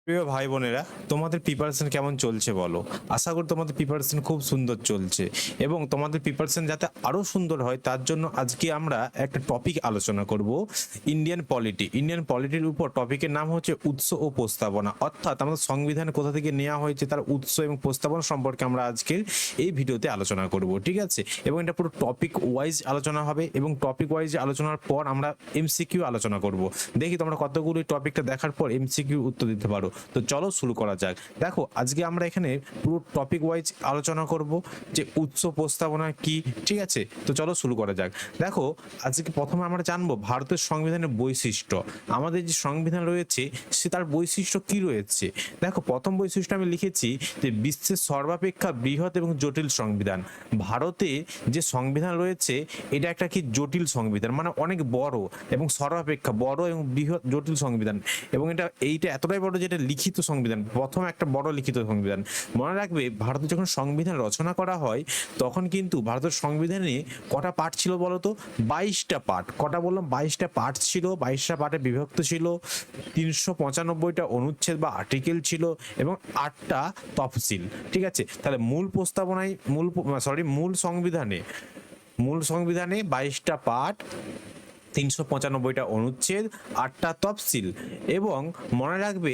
প্রিয় ভাই বোনেরা, তোমাদের প্রিপারেশন কেমন চলছে বলো? আশা করি তোমাদের প্রিপারেশন খুব সুন্দর চলছে এবং তোমাদের প্রিপারেশন যাতে আরো সুন্দর হয় তার জন্য আজকে আমরা একটা টপিক আলোচনা করব। ইন্ডিয়ান পলিটির উপর টপিকের নাম হচ্ছে উৎস ও প্রস্তাবনা, অর্থাৎ আমাদের সংবিধান কোথা থেকে নেওয়া হয়েছে তার উৎস এবং প্রস্তাবনা সম্পর্কে আমরা আজকের এই ভিডিওতে আলোচনা করব, ঠিক আছে? এবং এটা পুরো টপিক ওয়াইজ আলোচনা হবে এবং টপিক ওয়াইজ আলোচনার পর আমরা এমসিকিউ আলোচনা করব। দেখি তোমরা কতগুলো টপিকটা দেখার পর এমসিকিউ উত্তর দিতে পারো। তো চলো শুরু করা যাক। দেখো, আজকে আমরা এখানে পুরো টপিক ওয়াইজ আলোচনা করব যে উৎস প্রস্তাবনা কি, ঠিক আছে? তো চলো শুরু করা যাক। দেখো, আজকে প্রথমে আমরা জানবো ভারতের সংবিধানের বৈশিষ্ট্য। আমাদের যে সংবিধান রয়েছে সে তার বৈশিষ্ট্য কি রয়েছে। দেখো, প্রথম বৈশিষ্ট্য আমি লিখেছি যে বিশ্বের সর্বাপেক্ষা বৃহৎ এবং জটিল সংবিধান। ভারতে যে সংবিধান রয়েছে এটা একটা কি জটিল সংবিধান, মানে অনেক বড় এবং সর্বাপেক্ষা বড় এবং বৃহৎ জটিল সংবিধান। এবং এইটা এতটাই বড় যেটা লিখিত সংবিধান, প্রথম একটা বড় লিখিত সংবিধান। মনে রাখবে, ভারতে যখন সংবিধান রচনা করা হয় তখন কিন্তু ভারতের সংবিধানে কটা পার্ট ছিল বলতো? 22টা পার্ট। কটা বললাম? 22টা পার্ট ছিল, 22টা পার্টে বিভক্ত ছিল, 395টা অনুচ্ছেদ বা আর্টিকেল ছিল এবং 8টা তফসিল, ঠিক আছে? তাহলে মূল সংবিধানে 22টা পার্ট, 395টা অনুচ্ছেদ, 8টা তফসিল। এবং মনে রাখবে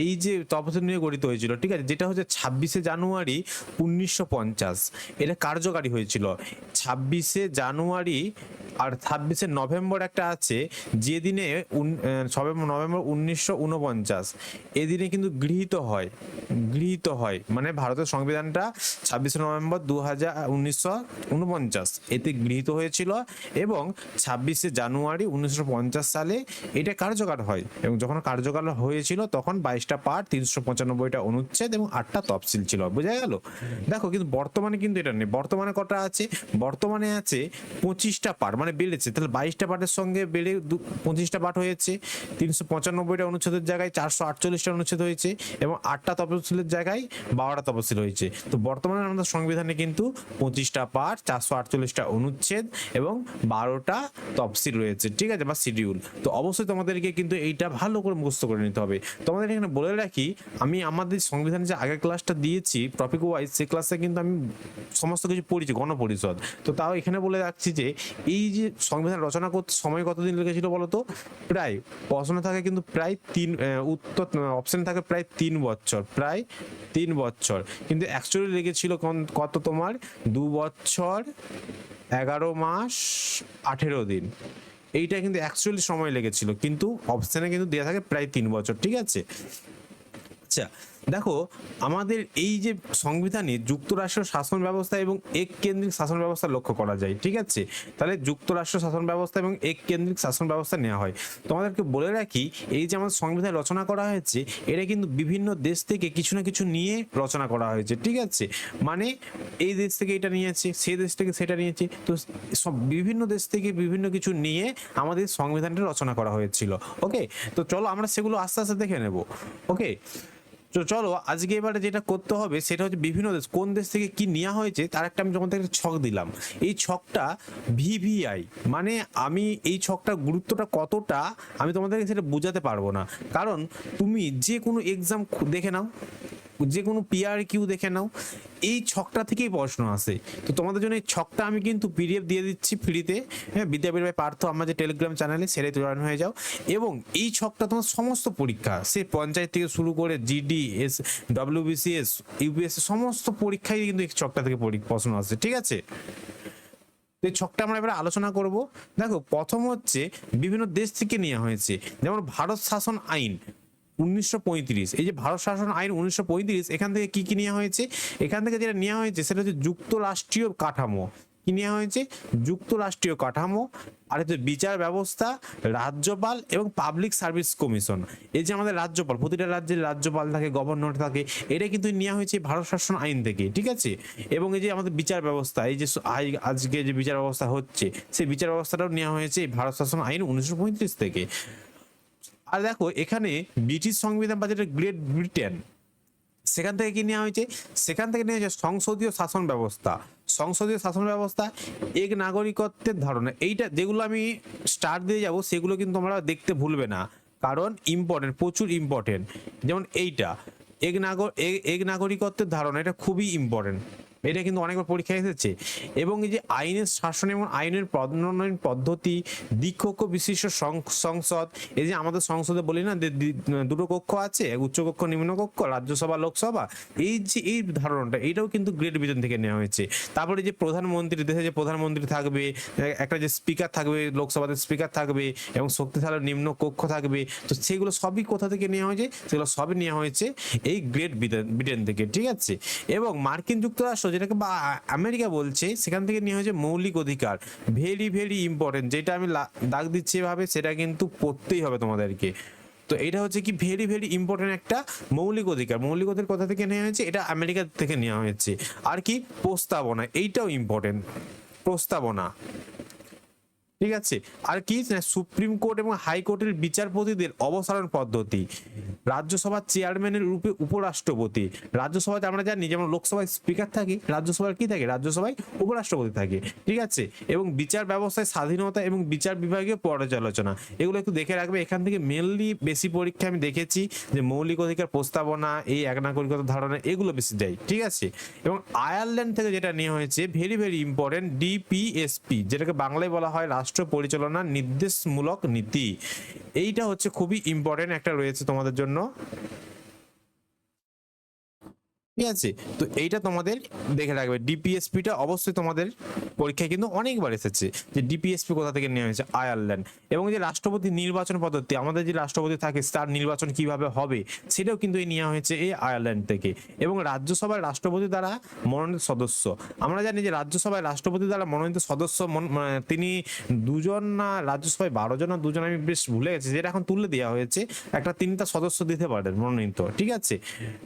এই যে তফসিল নিয়ে গঠিত হয়েছিল, ঠিক আছে, যেটা হচ্ছে 26শে জানুয়ারি 1950 এটা কার্যকারী হয়েছিল। 26শে জানুয়ারি আর 26শে নভেম্বর একটা আছে, যেদিনে 6 নভেম্বর 1949 এদিনে কিন্তু গৃহীত হয় মানে ভারতের সংবিধানটা 26শে নভেম্বর 1949 এতে গৃহীত হয়েছিল এবং 26শে জানুয়ারি 1950 সালে এটা কার্যকর হয়। এবং যখন কার্যকর হয়েছিল তখন 22টা পার্ট, 395টা অনুচ্ছেদ এবং 8টা তফসিল ছিল। বোঝা গেল? দেখো, কিন্তু বর্তমানে কিন্তু এটা নেই। বর্তমানে কটা আছে? বর্তমানে আছে 25টা পার্ট, মানে বেড়েছে। তাহলে 22টা পার্টের সঙ্গে বেড়ে 25টা পার্ট হয়েছে। 395টা অনুচ্ছেদের জায়গায় 448টা অনুচ্ছেদ হয়েছে এবং 8টা তফসিলের জায়গায় 12টা তফসিল হয়েছে। তো বর্তমানে আমাদের সংবিধানে কিন্তু 25টা পার্ট, 448টা অনুচ্ছেদ এবং 12টা তফসিল রয়েছে, ঠিক আছে, বা শিডিউল। তো অবশ্যই তোমাদেরকে কিন্তু এইটা ভালো করে মুখস্থ করে নিতে হবে। তোমাদের এখানে বলে রাখি, আমি আমাদের সংবিধানে যে আগের ক্লাসটা দিয়েছি টপিক ওয়াইজ, সেই ক্লাসে কিন্তু আমি সমস্ত কিছু পড়েছি, গণপরিষদ। তো তাও এখানে বলে রাখছি যে এই যে সংবিধান রচনা করতে সময় কতদিন লেগেছিল বলতো? প্রায় প্রশ্ন থাকে কিন্তু প্রায় উত্তর অপশন থাকে প্রায় 3 বছর, প্রায় 3 বছর। কিন্তু অ্যাকচুয়ালি লেগেছিল কত তোমার? 2 বছর 11 মাস 18 দিন। এইটা কিন্তু অ্যাকচুয়ালি সময় লেগেছিল, কিন্তু অপশনে কিন্তু দেওয়া থাকে প্রায় 3 বছর, ঠিক আছে? আচ্ছা, দেখো, আমাদের এই যে সংবিধানে যুক্তরাষ্ট্র শাসন ব্যবস্থা এবং এক কেন্দ্রিক শাসন ব্যবস্থা লক্ষ্য করা যায়, ঠিক আছে? তাহলে যুক্তরাষ্ট্র শাসন ব্যবস্থা এবং এক কেন্দ্রিক শাসন ব্যবস্থা নেওয়া হয়। তোমাদেরকে বলে রাখি, এই যে আমাদের সংবিধান রচনা করা হয়েছে এটা কিন্তু বিভিন্ন দেশ থেকে কিছু না কিছু নিয়ে রচনা করা হয়েছে, ঠিক আছে? মানে এই দেশ থেকে এটা নিয়েছে, সেই দেশ থেকে সেটা নিয়েছে, তো সব বিভিন্ন দেশ থেকে বিভিন্ন কিছু নিয়ে আমাদের সংবিধানটা রচনা করা হয়েছিল। ওকে, তো চলো আমরা সেগুলো আস্তে আস্তে দেখে নেব। ওকে, তো চলো আজকে এবারে যেটা করতে হবে সেটা হচ্ছে বিভিন্ন দেশ কোন দেশ থেকে কি নেওয়া হয়েছে তার একটা আমি যখন একটা ছক দিলাম। এই ছকটা ভিভিআই, মানে আমি এই ছকটার গুরুত্বটা কতটা আমি তোমাদেরকে সেটা বোঝাতে পারবো না, কারণ তুমি যে কোনো এক্সাম দেখে নাও, যে কোনো পিআর কিউ দেখে নাও, এই ছকটা থেকেই প্রশ্ন আসে। তো তোমাদের জন্য এই ছকটা আমি কিন্তু পিডিএফ দিয়ে দিচ্ছি ফ্রিতে, হ্যাঁ, বিদ্যাপীঠ বাই পার্থ আমাদের টেলিগ্রাম চ্যানেলে, সেটাই জয়েন হয়ে যাও। এবং এই ছকটা তোমার সমস্ত পরীক্ষা, সে পঞ্চায়েত থেকে শুরু করে জিডি, ডব্লিউবিসিএস, ইউপিএসসি সমস্ত পরীক্ষায় কিন্তু এই ছকটা থেকে প্রশ্ন আসে, ঠিক আছে? এই ছকটা আমরা এবার আলোচনা করব। দেখো, প্রথম হচ্ছে বিভিন্ন দেশ থেকে নেওয়া হয়েছে, যেমন ভারত শাসন আইন 1935। এই যে ভারত শাসন আইন 1935, এখান থেকে কি কি নেওয়া হয়েছে? এখান থেকে যেটা নেওয়া হয়েছে সেটা হচ্ছে যুক্তরাষ্ট্রীয় কাঠামো। কি নেওয়া হয়েছে? যুক্তরাষ্ট্রীয় কাঠামো। আর হচ্ছে বিচার ব্যবস্থা, রাজ্যপাল এবং পাবলিক সার্ভিস কমিশন। এই যে আমাদের রাজ্যপাল, প্রতিটা রাজ্যের রাজ্যপাল থাকে, গভর্নর থাকে, এটা কিন্তু নেওয়া হয়েছে ভারত শাসন আইন থেকে, ঠিক আছে? এবং এই যে আমাদের বিচার ব্যবস্থা, এই যে আজকে যে বিচার ব্যবস্থা হচ্ছে সেই বিচার ব্যবস্থাটাও নেওয়া হয়েছে এই ভারত শাসন আইন 1935 থেকে। আর দেখো, এখানে ব্রিটিশ সংবিধান বা যেটা গ্রেট ব্রিটেন, সেখান থেকে কি নেওয়া হয়েছে? সেখান থেকে নেওয়া হয়েছে সংসদীয় শাসন ব্যবস্থা। সংসদীয় শাসন ব্যবস্থা, এক নাগরিকত্বের ধারণা, এইটা যেগুলো আমি স্টার দিয়ে যাব সেগুলো কিন্তু তোমরা দেখতে ভুলবে না। কারণ ইম্পর্টেন্ট, প্রচুর ইম্পর্টেন্ট। যেমন এইটা এক নাগরিকত্বের ধারণা, এটা খুবই ইম্পর্টেন্ট, এটা কিন্তু অনেকবার পরীক্ষায় এসেছে। এবং এই যে আইনের শাসন এবং আইনের প্রণয়ন পদ্ধতি, দ্বিকক্ষ বিশিষ্ট সংসদ, এই যে আমাদের সংসদে বলি না দুটো কক্ষ আছে, উচ্চ কক্ষ নিম্ন কক্ষ, রাজ্যসভা লোকসভা, এই যে এই ধারণাটা এটাও কিন্তু গ্রেট ব্রিটেন থেকে নেওয়া হয়েছে। তারপরে যে প্রধানমন্ত্রী, দেশে যে প্রধানমন্ত্রী থাকবে, একটা যে স্পিকার থাকবে, লোকসভাতে স্পিকার থাকবে এবং শক্তিশালী নিম্ন কক্ষ থাকবে, তো সেগুলো সবই কোথা থেকে নেওয়া হয়েছে? সেগুলো সবই নেওয়া হয়েছে এই গ্রেট ব্রিটেন থেকে, ঠিক আছে। এবং মার্কিন যুক্তরাষ্ট্র, যেটাকে বা আমেরিকা বলছে, সেখান থেকে নেওয়া হয়েছে মৌলিক অধিকার, ভেরি ভেরি ইম্পর্টেন্ট, যেটা আমি দাগ দিচ্ছি এভাবে, সেটা কিন্তু পড়তেই হবে তোমাদেরকে। তো এটা হচ্ছে কি ভেরি ভেরি ইম্পর্টেন্ট একটা মৌলিক অধিকার। মৌলিক অধিকার কোথা থেকে নেওয়া হয়েছে? এটা আমেরিকা থেকে নেওয়া হয়েছে। আর কি প্রস্তাবনা, এইটাও ইম্পর্টেন্ট, প্রস্তাবনা, ঠিক আছে। আর কি সুপ্রিম কোর্ট এবং হাইকোর্টের বিচারপতিদের অবসরণ পদ্ধতি, রাজ্যসভার চেয়ারম্যানের রূপে উপরাষ্ট্রপতি, রাজ্যসভাতে আমরা জানি যেমন লোকসভায় স্পিকার থাকে, রাজ্যসভার কি থাকে? রাজ্যসভায় উপরাষ্ট্রপতি থাকে, ঠিক আছে। এবং বিচার ব্যবস্থায় স্বাধীনতা এবং বিচার বিভাগীয় পর্যালোচনা, এগুলো একটু দেখে রাখবে। এখান থেকে মেনলি বেশি পরীক্ষা আমি দেখেছি যে মৌলিক অধিকার, প্রস্তাবনা, এই এক নাগরিকতার ধারণা, এগুলো বেশি দেয়, ঠিক আছে। এবং আয়ারল্যান্ড থেকে যেটা নেওয়া হয়েছে ভেরি ভেরি ইম্পর্টেন্ট, ডিপিএসপি, যেটাকে বাংলায় বলা হয় রাষ্ট্র পরিচালনা নির্দেশমূলক নীতি, এইটা হচ্ছে খুবই ইম্পর্টেন্ট একটা রয়েছে তোমাদের জন্য, ঠিক আছে। তো এইটা তোমাদের দেখে রাখবে, ডিপিএসপিটা অবশ্যই তোমাদের পরীক্ষায় কিন্তু অনেকবার এসেছে যে ডিপিএসপি কোথা থেকে নেওয়া হয়েছে, আয়ারল্যান্ড। এবং যে রাষ্ট্রপতি নির্বাচন পদ্ধতি, আমাদের যে রাষ্ট্রপতি থাকে তার নির্বাচন কিভাবে হবে, সেটাও কিন্তু নেওয়া হয়েছে এই আয়ারল্যান্ড থেকে। এবং রাজ্যসভায় রাষ্ট্রপতি দ্বারা মনোনীত সদস্য, আমরা জানি যে রাজ্যসভায় রাষ্ট্রপতি দ্বারা মনোনীত সদস্য তিনি দুজন না রাজ্যসভায় 12 জন না দুজন, আমি বেশ ভুলে গেছি, যেটা এখন তুলে দেওয়া হয়েছে একটা, তিনি তার সদস্য দিতে পারেন মনোনীত, ঠিক আছে।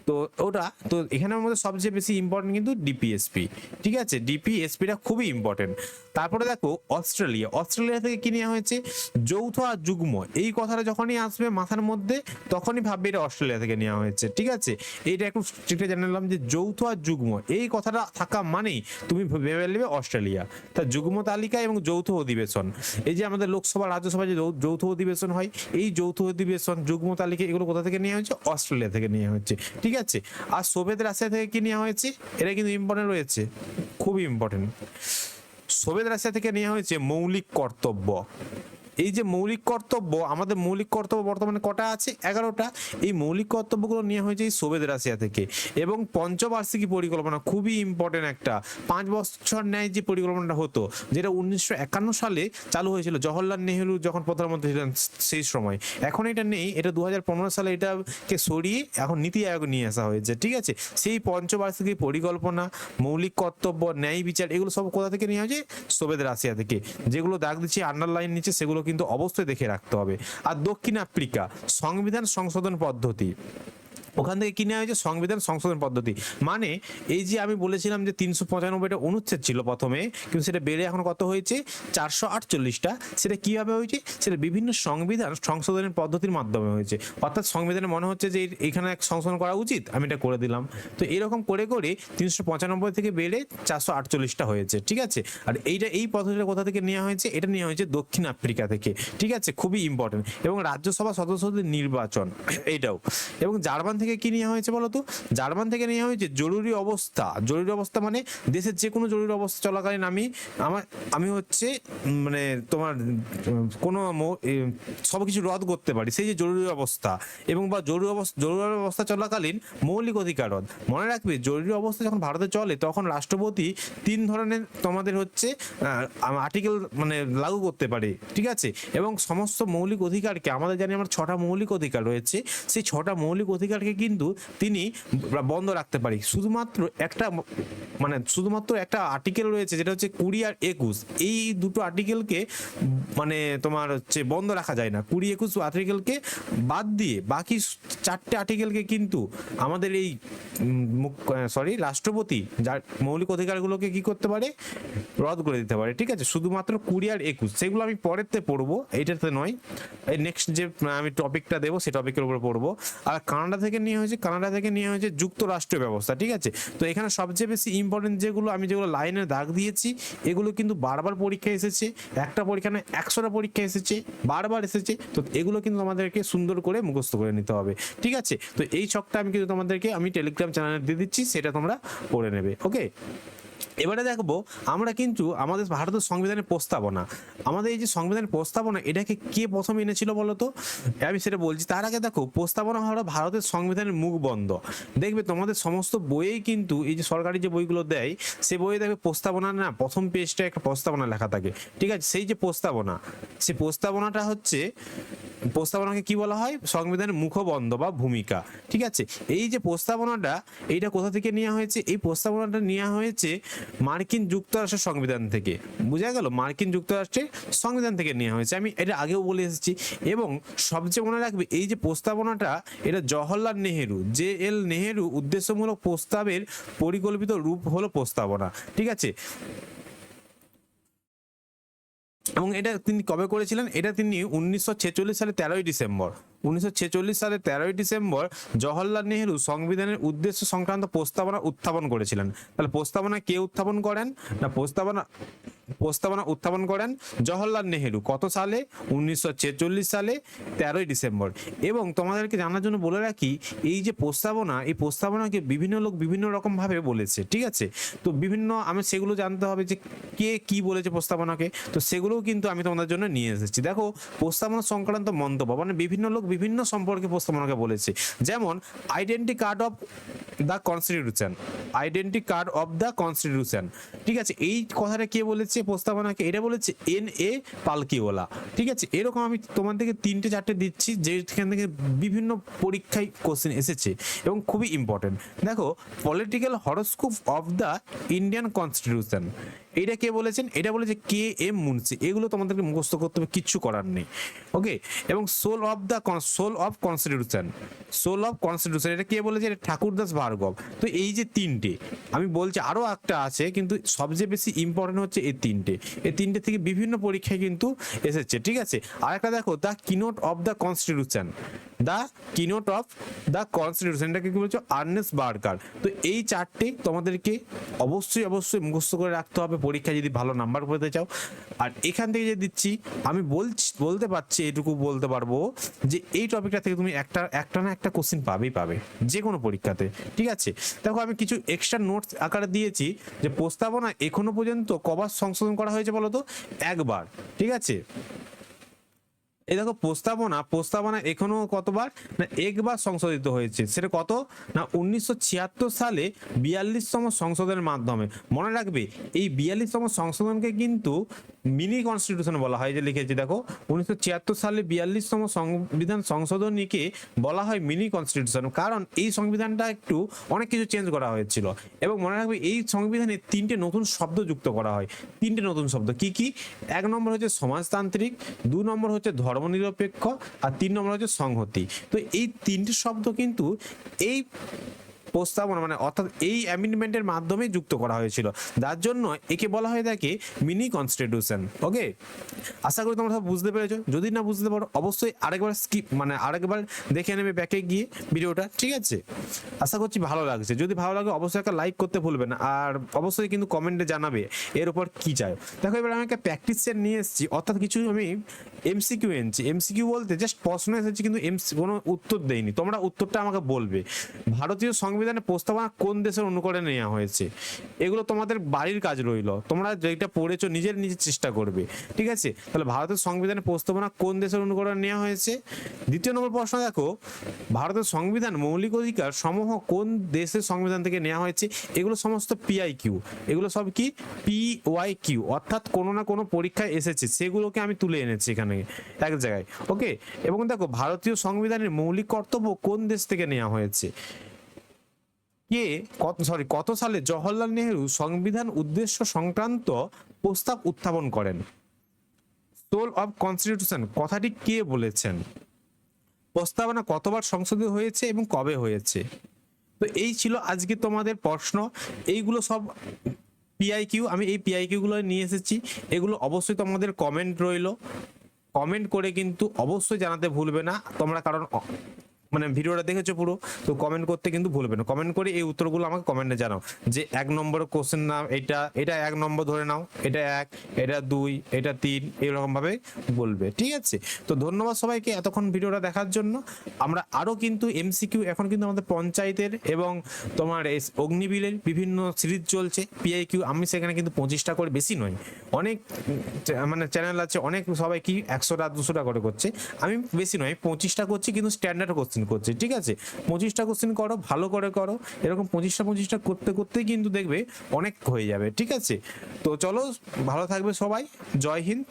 তো ওটা তো এখানের মধ্যে সবচেয়ে বেশি ইম্পর্টেন্ট কিন্তু ডিপিএসপি, ঠিক আছে। ডিপিএসপিটা খুবই ইম্পর্টেন্ট। তারপরে দেখো অস্ট্রেলিয়া থেকে কি নেওয়া হয়েছে? যৌথ আর যুগ্ম, এই কথাটা যখনই আসবে মাথার মধ্যে তখনই ভাববে এটা অস্ট্রেলিয়া থেকে নেওয়া হয়েছে, ঠিক আছে। এইটা একটু স্ট্রিক্টলি জেনে নিলাম যে যৌথ আর যুগ্ম, এই কথাটা থাকা মানেই তুমি ভেবে নেবে অস্ট্রেলিয়া। তা যুগ্ম তালিকা এবং যৌথ অধিবেশন, এই যে আমাদের লোকসভা রাজ্যসভা যে যৌথ অধিবেশন হয়, এই যৌথ অধিবেশন, যুগ্ম তালিকা, এগুলো কোথা থেকে নেওয়া হয়েছে? অস্ট্রেলিয়া থেকে নেওয়া হয়েছে, ঠিক আছে। আর সোভিয়েত রাশিয়া থেকে কি নেওয়া হয়েছে? এটা কিন্তু ইম্পর্টেন্ট রয়েছে, খুবই ইম্পর্টেন্ট। সোভিয়েত রাশিয়া থেকে নেওয়া হয়েছে মৌলিক কর্তব্য। এই যে মৌলিক কর্তব্য, আমাদের মৌলিক কর্তব্য বর্তমানে কটা আছে? 11টা। এই মৌলিক কর্তব্যগুলো নেওয়া হয়েছে এই সোভিয়েত রাশিয়া থেকে। এবং পঞ্চবার্ষিকী পরিকল্পনা খুবই ইম্পর্টেন্ট একটা, 5 বছর ন্যায় যে পরিকল্পনাটা হতো, যেটা 1951 সালে চালু হয়েছিল জওহরলাল নেহরু যখন প্রধানমন্ত্রী ছিলেন সেই সময়। এখন এটা নেই, এটা 2015 সালে এটাকে সরিয়ে এখন নীতি আয়োগ নিয়ে আসা হয়েছে, ঠিক আছে। সেই পঞ্চবার্ষিকী পরিকল্পনা, মৌলিক কর্তব্য, ন্যায় বিচার, এগুলো সব কোথা থেকে নেওয়া হয়েছে? সোভিয়েত রাশিয়া থেকে। যেগুলো দাগ দিচ্ছি আন্ডারলাইন নিচে, সেগুলো কিন্তু অবশ্যই দেখে রাখতে হবে। আর দক্ষিণ আফ্রিকা সংবিধান সংশোধন পদ্ধতি, ওখান থেকে কিনে হয়েছে সংবিধান সংশোধন পদ্ধতি। মানে এই যে আমি বলেছিলাম যে 395টা অনুচ্ছেদ ছিল প্রথমে, কিন্তু সেটা বেড়ে এখন কত হয়েছে? 448টা। সেটা কিভাবে হয়েছে? সেটা বিভিন্ন সংবিধান সংশোধনের পদ্ধতির মাধ্যমে হয়েছে। অর্থাৎ সংবিধানে মনে হচ্ছে যে এখানে এক সংশোধন করা উচিত, আমি এটা করে দিলাম। তো এরকম করে করে 395 থেকে বেড়ে 448টা হয়েছে, ঠিক আছে। আর এই পদ্ধতিটা কোথা থেকে নেওয়া হয়েছে? এটা নেওয়া হয়েছে দক্ষিণ আফ্রিকা থেকে, ঠিক আছে, খুবই ইম্পর্টেন্ট। এবং রাজ্যসভা সদস্যদের নির্বাচন, এইটাও। এবং জার্মান থেকে কি নেওয়া হয়েছে বলতো? জার্মান থেকে নেওয়া হয়েছে জরুরি অবস্থা। জরুরি অবস্থা মানে দেশের যে কোনো জরুরি অবস্থা চলাকালীন আমি হচ্ছে মানে তোমার কোনো সবকিছু রদ করতে পারি, সেই যে জরুরি অবস্থা। এবং বা জরুরি অবস্থা চলাকালীন মৌলিক অধিকার রদ। মনে রাখবে জরুরি অবস্থা যখন ভারতে চলে তখন রাষ্ট্রপতি 3 ধরনের তোমাদের হচ্ছে আর্টিকেল মানে লাগু করতে পারে, ঠিক আছে। এবং সমস্ত মৌলিক অধিকারকে, আমাদের জানি আমার 6টা মৌলিক অধিকার রয়েছে, সেই 6টা মৌলিক অধিকারকে কিন্তু তিনি বন্ধ রাখতে পারি। শুধুমাত্র একটা আর্টিকেল রয়েছে যেটা হচ্ছে 20 আর 21, এই দুটো আর্টিকেলকে মানে তোমার হচ্ছে বন্ধ রাখা যায় না। 20, 21 আর্টিকেলকে বাদ দিয়ে বাকি 4টে আর্টিকেলকে কিন্তু আমাদের এই রাষ্ট্রপতি যার মৌলিক অধিকারগুলোকে কি করতে পারে? রদ করে দিতে পারে, ঠিক আছে। শুধুমাত্র 20 আর 21, সেগুলো আমি পরেতে পড়বো, এইটাতে নয়। এই নেক্সট যে আমি টপিকটা দেবো সেই টপিকের উপর পড়বো। আর কানাডা থেকে নিয়ে নিয়ে হয়েছে? কানাডা থেকে নিয়ে হয়েছে যুক্তরাষ্ট্রীয় ব্যবস্থা, ঠিক আছে। তো এখানে সবচেয়ে বেশি ইম্পর্টেন্ট যেগুলো লাইনে দাগ দিয়েছি, এগুলো কিন্তু বারবার পরীক্ষায় এসেছে, একটা পরীক্ষা নয় 100টা পরীক্ষা এসেছে, বারবার এসেছে। তো এগুলো কিন্তু আমাদেরকে সুন্দর করে মুখস্থ করে নিতে হবে, ঠিক আছে। তো এই ছকটা আমি কিন্তু তোমাদেরকে টেলিগ্রাম চ্যানেলে দিয়ে দিচ্ছি, সেটা তোমরা পড়ে নেবে, ওকে। এবারে দেখবো আমরা কিন্তু আমাদের ভারতের সংবিধানের প্রস্তাবনা, আমাদের এই যে সংবিধানের প্রস্তাবনা, এটাকে কে প্রথম এনেছিল বলতো? আমি সেটা বলছি। তার আগে দেখো, প্রস্তাবনা হলো ভারতের সংবিধানের মুখ বন্ধ। দেখবে তোমাদের সমস্ত বইয়েই কিন্তু এই যে সরকারি যে বইগুলো দেয়, সে বইয়ে দেখবে প্রস্তাবনা না প্রথম পেজটা একটা প্রস্তাবনা লেখা থাকে, ঠিক আছে। সেই যে প্রস্তাবনা, সেই প্রস্তাবনাটা হচ্ছে, প্রস্তাবনাকে কি বলা হয়? সংবিধানের মুখবন্ধ বা ভূমিকা, ঠিক আছে। এই যে প্রস্তাবনাটা, এইটা কোথা থেকে নেওয়া হয়েছে? এই প্রস্তাবনাটা নেওয়া হয়েছে মার্কিন যুক্তরাষ্ট্রের সংবিধান থেকে, বোঝা গেল? মার্কিন যুক্তরাষ্ট্রের সংবিধান থেকে নেওয়া হয়েছে, আমি এটা আগেও বলে এসেছি। এবং সবচেয়ে মনে রাখবে, এই যে প্রস্তাবনাটা, এটা জওহরলাল নেহেরু, JL নেহেরু উদ্দেশ্যমূলক প্রস্তাবের পরিকল্পিত রূপ হলো প্রস্তাবনা, ঠিক আছে। এবং এটা তিনি কবে করেছিলেন? এটা তিনি 1946 সালে 13ই ডিসেম্বর, 1946 সালে 13ই ডিসেম্বর জওহরলাল নেহেরু সংবিধানের উদ্দেশ্য সংক্রান্ত প্রস্তাবনা উত্থাপন করেছিলেন। তাহলে প্রস্তাবনা কে উত্থাপন করেন? না, প্রস্তাবনা উত্থাপন করেন জওহরলাল নেহেরু। কত সালে? 1946 সালে 13ই ডিসেম্বর। এবং তোমাদেরকে জানার জন্য বলে রাখি, এই যে প্রস্তাবনা, এই প্রস্তাবনাকে বিভিন্ন লোক বিভিন্ন রকম ভাবে বলেছে, ঠিক আছে। তো আমি সেগুলো জানতে হবে যে কে কি বলেছে প্রস্তাবনাকে, তো সেগুলোও কিন্তু আমি তোমাদের জন্য নিয়ে এসেছি। দেখো, প্রস্তাবনা সংক্রান্ত মন্তব্য, মানে বিভিন্ন লোক বিভিন্ন সম্পর্কে প্রস্তাবনাকে বলেছে। যেমন identity card of the constitution, identity card of the constitution, ঠিক আছে। এই কথাটা কে বলেছে প্রস্তাবনাকে? এটা বলেছে NA পালকিওয়ালা, ঠিক আছে। এরকম আমি তোমার থেকে 3টে 4টে দিচ্ছি, যেখান থেকে বিভিন্ন পরীক্ষায় কোশ্চেন এসেছে এবং খুবই ইম্পর্টেন্ট। দেখো, political horoscope of the Indian constitution, এটা কে বলেছেন? এটা বলেছে KM মুন্সি। এগুলো তোমাদেরকে মুখস্থ করতে হবে, কিচ্ছু করার নেই, ওকে। এবং soul of constitution, soul of constitution, এটা কে বলেছে? এটা ঠাকুরদাস ভার্গব। তো এই যে 3টে আমি বলছি, আরো একটা আছে, কিন্তু সবচেয়ে বেশি ইম্পর্টেন্ট হচ্ছে এই 3টে। এই 3টে থেকে বিভিন্ন পরীক্ষায় কিন্তু এসেছে, ঠিক আছে। আর একটা দেখো, the keynote of the constitution, the keynote of the constitution, এটাকে কি বলছো? Ernest Barker. তো এই 4টে তোমাদেরকে অবশ্যই মুখস্থ করে রাখতে হবে পরীক্ষায় যদি ভালো নাম্বার পেতে চাও। আর এখান থেকে যে দিচ্ছি, আমি বলতে পারছি, এটুকু বলতে পারবো যে এই টপিকটা থেকে তুমি একটা না একটা কোশ্চেন পাবে যে কোনো পরীক্ষাতে, ঠিক আছে। দেখো, আমি কিছু এক্সট্রা নোটস আকারে দিয়েছি যে প্রস্তাবনা এখনো পর্যন্ত কবার সংশোধন করা হয়েছে বলো তো? একবার, ঠিক আছে। এই দেখো, প্রস্তাবনা এখনো কতবার? না, একবার সংশোধিত হয়েছে। সেটা কত? না, 1976 সালে 42তম সংশোধনের মাধ্যমে। মনে রাখবে, এই 42তম সংশোধনকে কিন্তু মিনি কনস্টিটিউশন বলা হয়। যে লিখেছি দেখো, 1976 সালে 42তম সংবিধান সংশোধনীকে বলা হয় মিনি কনস্টিটিউশন, কারণ এই সংবিধানটা একটু অনেক কিছু চেঞ্জ করা হয়েছিল। এবং মনে রাখবে, এই সংবিধানে 3টে নতুন শব্দ যুক্ত করা হয়। 3টে নতুন শব্দ কি কি? 1 নম্বর হচ্ছে সমাজতান্ত্রিক, 2 নম্বর হচ্ছে ধর্মনিরপেক্ষ, আর 3 নম্বর হচ্ছে সংহতি। তো এই 3টে শব্দ কিন্তু এই প্রস্তাবনা, মানে অর্থাৎ এই অ্যামেন্ডমেন্টের মাধ্যমে যুক্ত করা হয়েছিল, যার জন্য একে বলা হয়ে থাকে মিনি কনস্টিটিউশন, ওকে। আশা করি তোমরা সব বুঝতে পেরেছো। যদি না বুঝতে পারো, অবশ্যই আরেকবার দেখে নেবে ব্যাকে গিয়ে ভিডিওটা, ঠিক আছে। আশা করছি ভালো লাগছে। যদি ভালো লাগে, অবশ্যই একটা লাইক করতে ভুলবে না, আর অবশ্যই কিন্তু কমেন্টে জানাবে এর উপর কি চাই। দেখো, এবার আমি একটা প্র্যাকটিস সেট নিয়ে এসেছি, অর্থাৎ কিছু আমি MCQ এনেছি। MCQ বলতে জাস্ট প্রশ্ন এসেছে, কিন্তু কোনো উত্তর দেয়নি। তোমরা উত্তরটা আমাকে বলবে। ভারতীয় সংবিধানের প্রস্তাবনা কোন দেশের অনুকরণে নেওয়া হয়েছে? এগুলো তোমাদের বাড়ির কাজ রইলো, তোমরা যেটা পড়েছো নিজের চেষ্টা করবে, ঠিক আছে। তাহলে ভারতের সংবিধানের প্রস্তাবনা কোন দেশের অনুকরণে নেওয়া হয়েছে? দ্বিতীয় নম্বর প্রশ্ন দেখো, ভারতের সংবিধান মৌলিক অধিকার সমূহ কোন দেশের সংবিধান থেকে নেওয়া হয়েছে? এগুলো সমস্ত PIQ, এগুলো সব কি PYQ, অর্থাৎ কোনো না কোনো পরীক্ষায় এসেছে, সেগুলোকে আমি তুলে এনেছি এখানে এক জায়গায়, ওকে। এবং দেখো, ভারতীয় সংবিধানের মৌলিক কর্তব্য কোন দেশ থেকে নেওয়া হয়েছে? কত সালে জওহরলাল নেহেরু সংবিধান উদ্দেশ্য সংক্রান্ত প্রস্তাব উত্থাপন করেন? সোল অফ কনস্টিটিউশন কথাটি কে বলেছেন? প্রস্তাবনা কতবার সংশোধিত হয়েছে এবং কবে হয়েছে? তো এই ছিল আজকে তোমাদের প্রশ্ন। এইগুলো সব PIQ, আমি এই PIQ গুলো নিয়ে এসেছি। এগুলো অবশ্যই তোমাদের কমেন্ট রইলো, কমেন্ট করে কিন্তু অবশ্যই জানাতে ভুলবে না তোমরা, কারণ মানে ভিডিওটা দেখেছো পুরো, তো কমেন্ট করতে কিন্তু ভুলবে না। কমেন্ট করে এই উত্তরগুলো আমাকে কমেন্টে জানাও যে 1 নম্বর কোশ্চেন নাম এটা, এটা 1 নম্বর ধরে নাও, এটা 1, এটা 2, এটা 3, এরকম ভাবে বলবে, ঠিক আছে? তো ধন্যবাদ সবাইকে এতক্ষণ ভিডিওটা দেখার জন্য। আমরা আরো কিন্তু এমসিকিউ এখন কিন্তু আমাদের পঞ্চায়েতের এবং তোমার অগ্নিবিলের বিভিন্ন সিরিজ চলছে পিআইকিউ, আমি সেখানে কিন্তু 25টা করে, বেশি নয়, অনেক মানে চ্যানেল আছে, অনেক সবাই কি 100টা 200টা করে করছে, আমি বেশি নয় 25টা করছি, কিন্তু স্ট্যান্ডার্ড কোশ্চেন করছি, ঠিক আছে? 25টা কোশ্চেন করো, ভালো করে করো, এরকম 25টা করতে করতেই কিন্তু দেখবে অনেক হয়ে যাবে, ঠিক আছে? তো চলো, ভালো থাকবে সবাই, জয় হিন্দ।